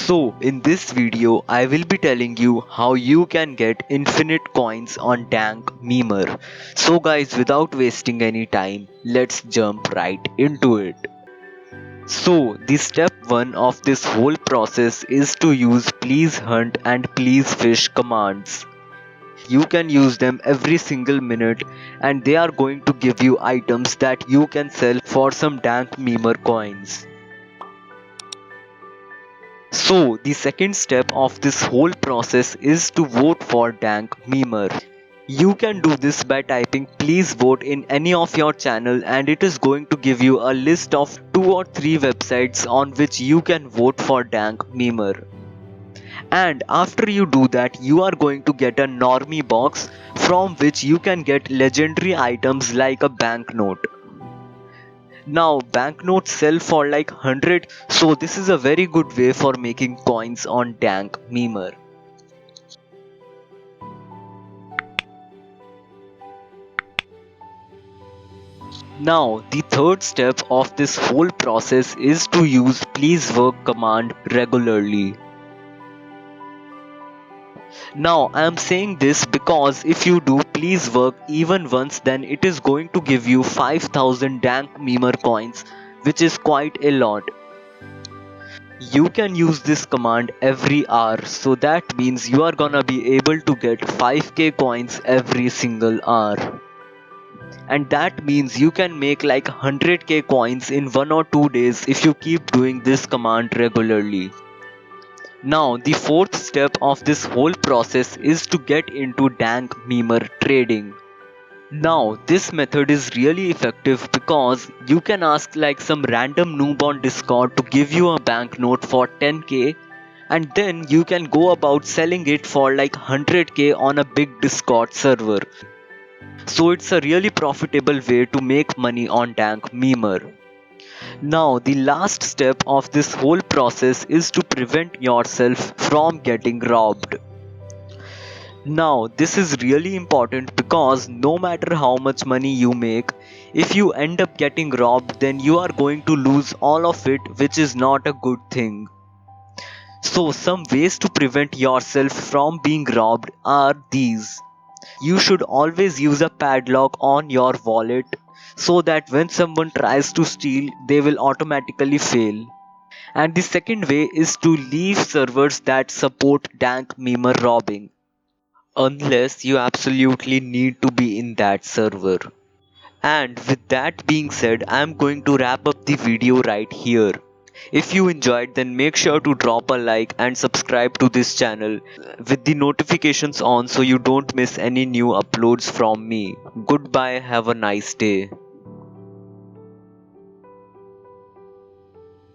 So in this video I will be telling you how you can get infinite coins on Dank Memer. So guys, without wasting any time, let's jump right into it. So the step 1 of this whole process is to use please hunt and please fish commands. You can use them every single minute and they are going to give you items that you can sell for some Dank Memer coins. So the second step of this whole process is to vote for Dank Memer. You can do this by typing please vote in any of your channel and it is going to give you a list of 2 or 3 websites on which you can vote for Dank Memer. And after you do that, you are going to get a normie box from which you can get legendary items like a banknote. Now banknotes sell for like 100, so this is a very good way for making coins on Dank Memer. Now the third step of this whole process is to use please work command regularly. Now I am saying this because if you do please work even once, then it is going to give you 5000 Dank Memer coins, which is quite a lot. You can use this command every hour, so that means you are gonna be able to get 5k coins every single hour. And that means you can make like 100k coins in 1 or 2 days if you keep doing this command regularly. Now the fourth step of this whole process is to get into Dank Memer trading. Now this method is really effective because you can ask like some random noob on Discord to give you a banknote for 10k and then you can go about selling it for like 100k on a big Discord server. So it's a really profitable way to make money on Dank Memer. Now the last step of this whole process is to prevent yourself from getting robbed. Now this is really important because no matter how much money you make, if you end up getting robbed then you are going to lose all of it, which is not a good thing. So some ways to prevent yourself from being robbed are these. You should always use a padlock on your wallet so that when someone tries to steal, they will automatically fail. And the second way is to leave servers that support Dank Memer robbing, unless you absolutely need to be in that server. And with that being said, I am going to wrap up the video right here. If you enjoyed, then make sure to drop a like and subscribe to this channel with the notifications on so you don't miss any new uploads from me. Goodbye, have a nice day.